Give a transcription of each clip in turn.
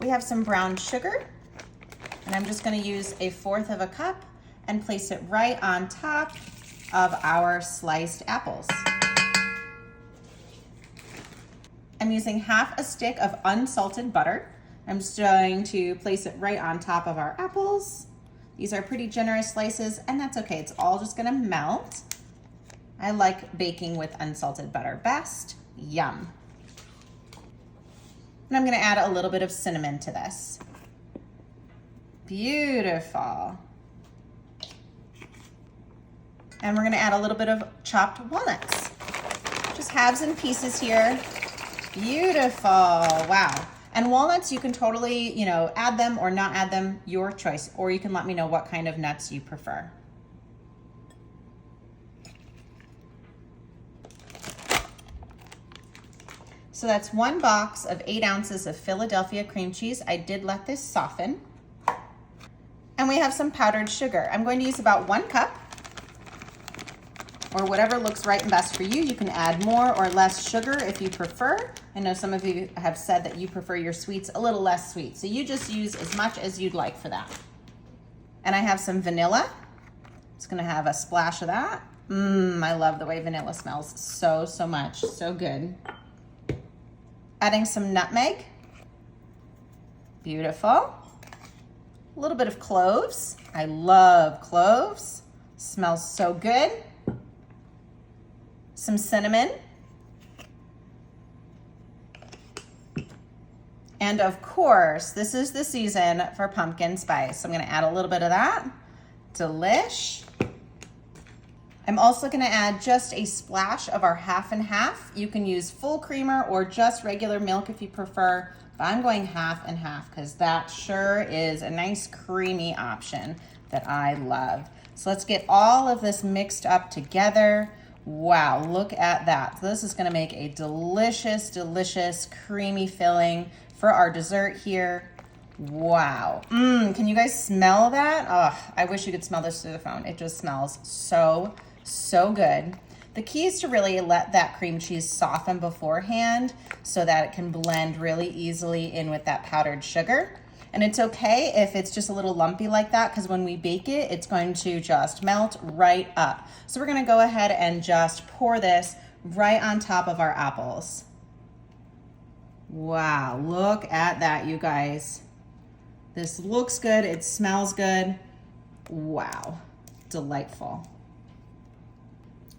We have some brown sugar, and I'm just going to use 1/4 cup and place it right on top of our sliced apples. I'm using 1/2 stick of unsalted butter. I'm just going to place it right on top of our apples. These are pretty generous slices, and that's okay. It's all just gonna melt. I like baking with unsalted butter best. Yum. And I'm gonna add a little bit of cinnamon to this. Beautiful. And we're gonna add a little bit of chopped walnuts. Just halves and pieces here. Beautiful, wow. And walnuts, you can totally, add them or not add them, your choice. Or you can let me know what kind of nuts you prefer. So that's 1 box of 8 ounces of Philadelphia cream cheese. I did let this soften. And we have some powdered sugar. I'm going to use about 1 cup, or whatever looks right and best for you. You can add more or less sugar if you prefer. I know some of you have said that you prefer your sweets a little less sweet, so you just use as much as you'd like for that. And I have some vanilla. Just gonna have a splash of that. I love the way vanilla smells so much, so good. Adding some nutmeg. Beautiful. A little bit of cloves. I love cloves. Smells so good. Some cinnamon. And of course, this is the season for pumpkin spice. So I'm gonna add a little bit of that. Delish. I'm also gonna add just a splash of our 1/2 and 1/2. You can use full creamer or just regular milk if you prefer, but I'm going 1/2 and 1/2 because that sure is a nice creamy option that I love. So let's get all of this mixed up together. Wow, look at that. This is gonna make a delicious, delicious creamy filling for our dessert here. Wow. Can you guys smell that? Oh, I wish you could smell this through the phone. It just smells so good. The key is to really let that cream cheese soften beforehand so that it can blend really easily in with that powdered sugar. And it's okay if it's just a little lumpy like that, because when we bake it, it's going to just melt right up. So we're gonna go ahead and just pour this right on top of our apples. Wow, look at that, you guys. This looks good, it smells good. Wow, delightful.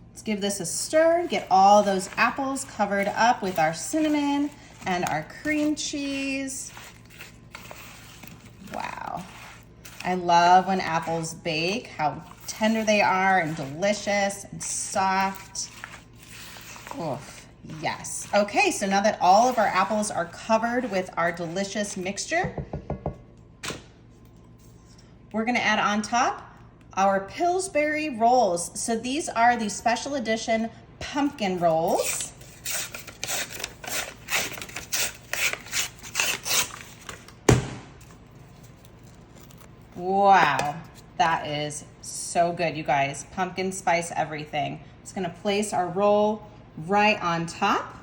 Let's give this a stir, get all those apples covered up with our cinnamon and our cream cheese. Wow. I love when apples bake, how tender they are and delicious and soft. Oof, yes. Okay, so now that all of our apples are covered with our delicious mixture, we're gonna add on top our Pillsbury rolls. So these are the special edition pumpkin rolls. Wow, that is so good, you guys. Pumpkin spice everything. Just gonna place our roll right on top.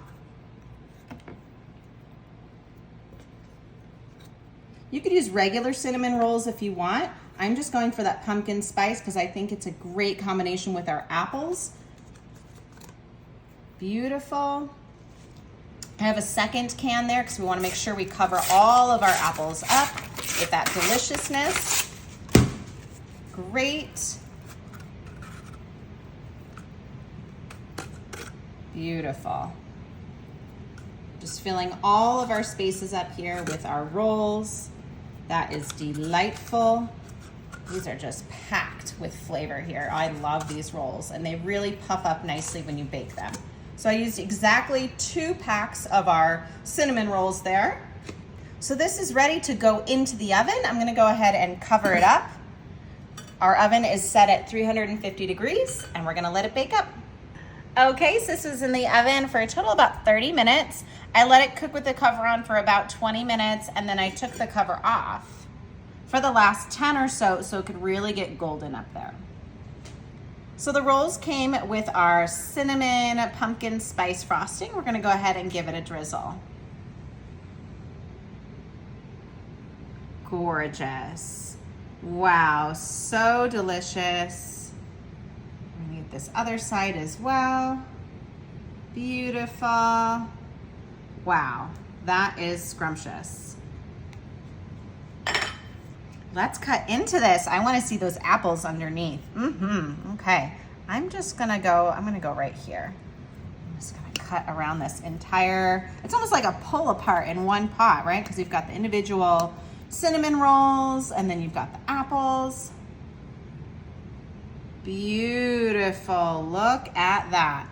You could use regular cinnamon rolls if you want. I'm just going for that pumpkin spice because I think it's a great combination with our apples. Beautiful. I have a second can there because we want to make sure we cover all of our apples up with that deliciousness. Great. Beautiful. Just filling all of our spaces up here with our rolls. That is delightful. These are just packed with flavor here. I love these rolls, and they really puff up nicely when you bake them. So I used exactly 2 packs of our cinnamon rolls there. So this is ready to go into the oven. I'm gonna go ahead and cover it up. Our oven is set at 350 degrees, and we're gonna let it bake up. Okay, so this was in the oven for a total of about 30 minutes. I let it cook with the cover on for about 20 minutes, and then I took the cover off for the last 10 or so it could really get golden up there. So the rolls came with our cinnamon pumpkin spice frosting. We're gonna go ahead and give it a drizzle. Gorgeous. Wow, so delicious. We need this other side as well. Beautiful. Wow, that is scrumptious. Let's cut into this. I want to see those apples underneath. Okay, I'm gonna go right here. I'm just gonna cut around this entire, it's almost like a pull apart in one pot, right? Because you've got the individual cinnamon rolls and then you've got the apples. Beautiful, look at that.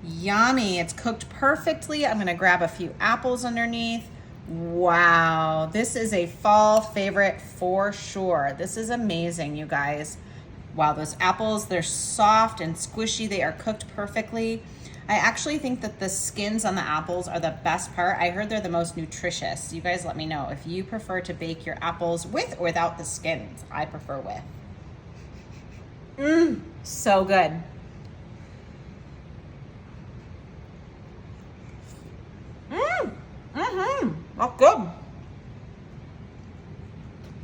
Yummy, it's cooked perfectly. I'm gonna grab a few apples underneath. Wow, this is a fall favorite for sure. This is amazing, you guys. Wow, those apples, they're soft and squishy. They are cooked perfectly. I actually think that the skins on the apples are the best part. I heard they're the most nutritious. You guys let me know if you prefer to bake your apples with or without the skins. I prefer with. So good. That's good.